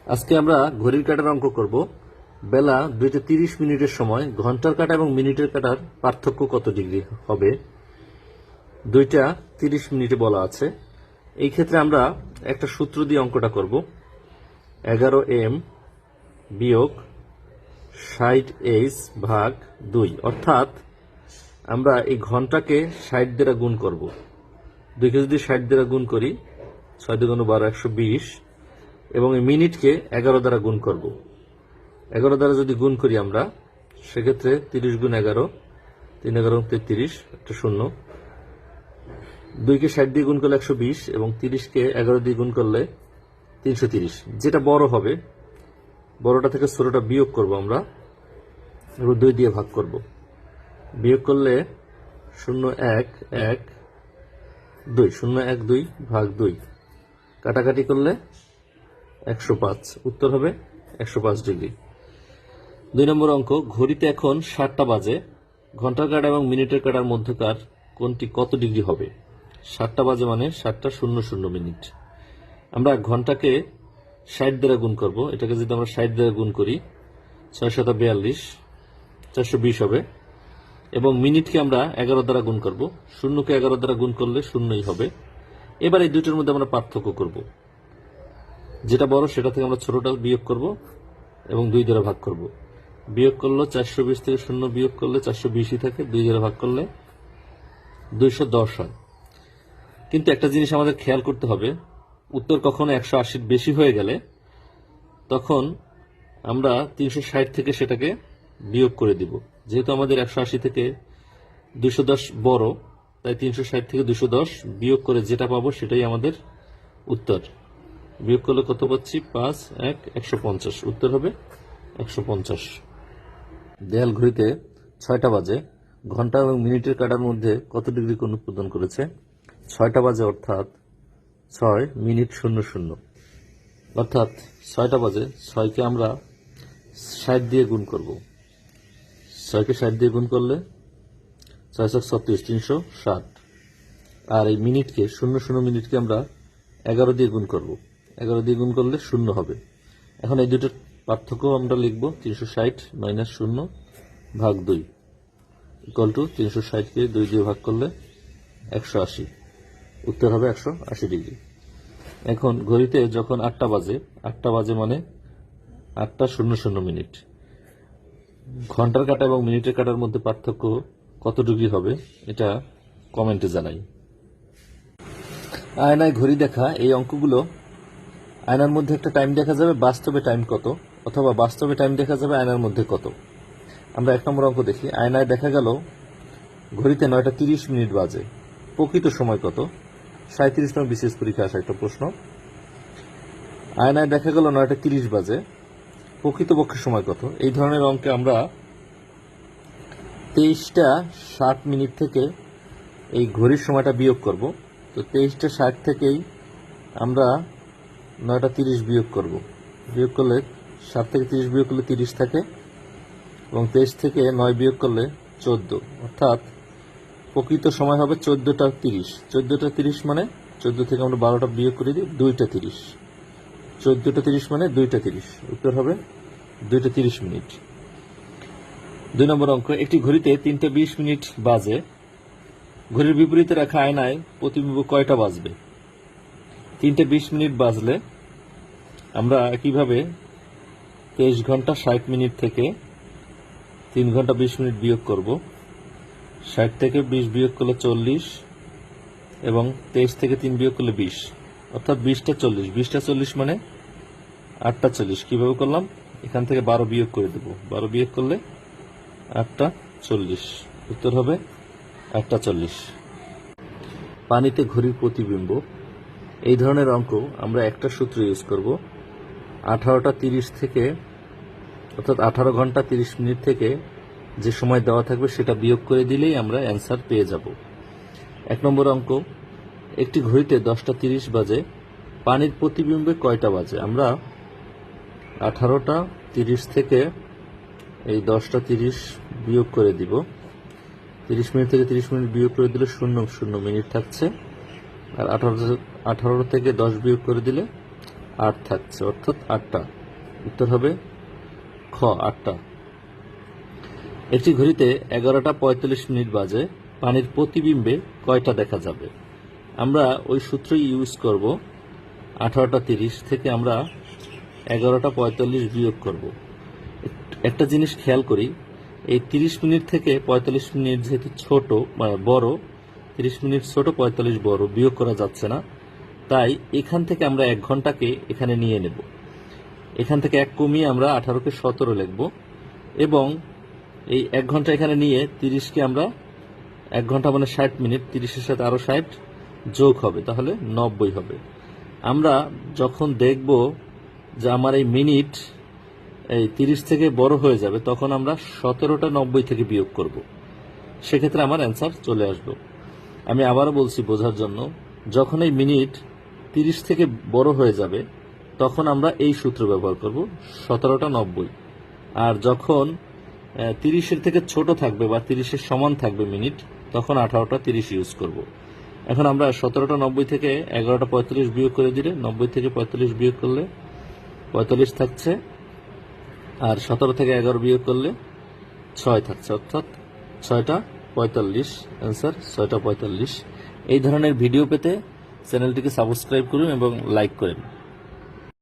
আজকে আমরা ঘড়ির কাঁটার অঙ্ক করব। বেলা 2:30 সময় ঘন্টার কাঁটা এবং মিনিটের কাঁটার পার্থক্য কত ডিগ্রি হবে? 2:30 বলা আছে। এই ক্ষেত্রে আমরা একটা সূত্র দিয়ে অঙ্কটা করব। 11m বিয়োগ 60h ভাগ 2, অর্থাৎ আমরা এই ঘন্টাকে 60 দ্বারা গুণ করব। 2কে যদি 60 দ্বারা গুণ করি 6 × 2 = 12, 120, এবং এই মিনিটকে 11 দ্বারা গুণ করব। 11 দ্বারা যদি গুণ করি আমরা, সেক্ষেত্রে 30 × 11, 3 × 11 = 33, একটা শূন্য। 2কে 60 দিয়ে গুণ করলে 120, এবং 30কে 11 দিয়ে গুণ করলে 330। যেটা বড় হবে, বড়টা থেকে ছোটটা বিয়োগ করব আমরা, এবং 2 দিয়ে ভাগ করব। বিয়োগ করলে 0, 1, 1, 2, 0, 1, 2 ভাগ 2, কাটাকাটি করলে 105। উত্তর হবে 105 ডিগ্রি। 2 নম্বর অঙ্ক, ঘড়িতে এখন 7টা বাজে। ঘন্টার কাঁটা এবং মিনিটের কাঁটার মধ্যকার কোণটি কত ডিগ্রি হবে? 7টা বাজে মানে 7:00 আমরা ঘন্টাকে 60 দ্বারা গুণ করব। এটাকে যদি আমরা 60 দ্বারা গুণ করি 6 × 7 = 42, 420 হবে। এবং মিনিটকে আমরা 11 দ্বারা গুণ করব। 0কে 11 দ্বারা গুণ করলে 0ই হবে। এবার এই দুটোর মধ্যে আমরা পার্থক্য করব। যেটা বড় সেটা থেকে আমরা ছোটটা বিয়োগ করব এবং 2 দ্বারা ভাগ করব। বিয়োগ করলে 420 থেকে 0 বিয়োগ করলে 420ই থাকে, 2 দ্বারা ভাগ করলে 210 হয়। কিন্তু একটা জিনিস আমাদের খেয়াল করতে হবে, উত্তর কখনো 180 বেশি হয়ে গেলে তখন আমরা 360 থেকে সেটাকে বিয়োগ করে দিব। যেহেতু আমাদের 180 থেকে 210 বড়, তাই 360 থেকে 210 বিয়োগ করে যেটা পাবো সেটাই আমাদের উত্তর। বিয়োগ করলে কত পাচ্ছি? 5, 1, 150। উত্তর হবে 150। দেয়াল ঘড়িতে 6টা বাজে। ঘন্টা এবং মিনিটের কাঁটার মধ্যে কত ডিগ্রি কোণ উৎপাদন করেছে? 6টা বাজে অর্থাৎ 6 মিনিট 00, অর্থাৎ 6টা বাজে 6কে আমরা 60 দিয়ে গুণ করব। 6কে 60 দিয়ে গুণ করলে 6 × 36, 360। আর এই মিনিটকে 00 মিনিটকে আমরা 11 দিয়ে গুণ করব। 11 দিয়ে গুণ করলে 0 হবে। এখন এই দুটোর পার্থক্য আমরা লিখব। 360 - 0 ভাগ 2 = 360কে 2 দিয়ে ভাগ করলে 180। উত্তর হবে 180 ডিগ্রি। এখন ঘড়িতে যখন 8টা বাজে, 8টা বাজে মানে 8:00 ঘন্টার কাঁটা এবং মিনিটের কাঁটার মধ্যে পার্থক্য কত ডিগ্রি হবে? এটা কমেন্টে জানাই। আয়নায় ঘড়ি দেখা, এই অঙ্কগুলো আয়নার মধ্যে একটা টাইম দেখা যাবে, বাস্তবে টাইম কত, অথবা বাস্তবে টাইম দেখা যাবে আয়নার মধ্যে কত। আমরা 1 নম্বর অঙ্ক দেখি। আয়নায় দেখা গেল ঘড়িতে 9:30 বাজে। প্রকৃত সময় কত? 37তম বিশেষ পরীক্ষা আসা একটা প্রশ্ন। আয়নায় দেখা গেল 9:30 বাজে, প্রকৃতপক্ষে সময় কত? এই ধরনের অঙ্কে আমরা 23:60 থেকে এই ঘড়ির সময়টা বিয়োগ করব। তো 23:60 থেকেই আমরা 9:30 বিয়োগ করব। বিয়োগ করলে 7 থেকে 30 বিয়োগ করলে 30 থাকে, এবং 23 থেকে 9 বিয়োগ করলে 14, অর্থাৎ প্রকৃত সময় হবে 14:30। 14:30 মানে 14 থেকে আমরা 12টা বিয়োগ করে দিই, 2:30। 14:30 মানে 2:30। উত্তর হবে 2:30। 2 নম্বর অঙ্ক, একটি ঘড়িতে 3:20 বাজে। ঘড়ির বিপরীতে রাখা আয়নায় প্রতিবিম্ব কয়টা বাজবে? 3:20 বাজলে আমরা একইভাবে 23 ঘন্টা 60 মিনিট থেকে 3 ঘন্টা 20 মিনিট বিয়োগ করব। 60 থেকে 20 বিয়োগ করলে 40, এবং 23 থেকে 3 বিয়োগ করলে 20, অর্থাৎ 20টা 40। 20টা 40 মানে 8টা 40। কিভাবে করলাম? এখান থেকে 12 বিয়োগ করে দেব। 12 বিয়োগ করলে 8টা 40। উত্তর হবে 8টা 40। পানিতে ঘড়ির প্রতিবিম্ব, এই ধরনের অঙ্ক আমরা একটা সূত্র ইউজ করব। 18টা 30 থেকে, অর্থাৎ 18 ঘন্টা 30 মিনিট থেকে যে সময় দেওয়া থাকবে সেটা বিয়োগ করে দিলেই আমরা অ্যান্সার পেয়ে যাব। 1 নম্বর অঙ্ক, একটি ঘড়িতে 10:30 বাজে। পানির প্রতিবিম্বে কয়টা বাজে? আমরা 18টা 30 থেকে এই 10:30 বিয়োগ করে দিব। 30 মিনিট থেকে 30 মিনিট বিয়োগ করে দিলে 0 মিনিট থাকছে, আর 18 থেকে 10 বিয়োগ করে দিলে 8 থাকছে, অর্থাৎ 8টা। উত্তর হবে খ, 8টা। একটি ঘড়িতে 11:45 বাজে, পানির প্রতিবিম্বে কয়টা দেখা যাবে? আমরা ওই সূত্রই ইউজ করব। 18:30 থেকে আমরা 11:45 বিয়োগ করব। একটা জিনিস খেয়াল করি, এই 30 মিনিট থেকে 45 মিনিট যেহেতু ছোট বড়, 30 মিনিট ছোট 45 বড়, বিয়োগ করা যাচ্ছে না। তাই এখান থেকে আমরা 1 ঘন্টাকে এখানে নিয়ে নেব। এখান থেকে 1 কমিয়ে আমরা 18কে 17 লিখব এবং এই 1 ঘন্টা এখানে নিয়ে 30কে আমরা 1 ঘন্টা মানে 60 মিনিট, 30-এর সাথে আরো 60 যোগ হবে, তাহলে 90 হবে। আমরা যখন দেখব যে আমার এই মিনিট এই 30 থেকে বড় হয়ে যাবে, তখন আমরা 17টা 90 থেকে বিয়োগ করব। সেক্ষেত্রে আমার অ্যান্সার চলে আসবে। আমি আবারও বলছি বোঝার জন্য, যখন এই মিনিট 30 থেকে বড় হয়ে যাবে তখন আমরা এই সূত্র ব্যবহার করব, 17টা 90। আর যখন 30-এর থেকে ছোট থাকবে বা 30-এর সমান থাকবে মিনিট, তখন 18টা 30 ইউজ করব। এখন আমরা 17টা 90 থেকে 11:45 বিয়োগ করে দিলে, 90 থেকে 45 বিয়োগ করলে 45 থাকছে, আর 17 থেকে 11 বিয়োগ করলে 6 থাকছে, অর্থাৎ 6টা 45। অ্যান্সার 6টা 45। এই ধরনের ভিডিও পেতে চ্যানেলটিকে সাবস্ক্রাইব করুন এবং লাইক করেন।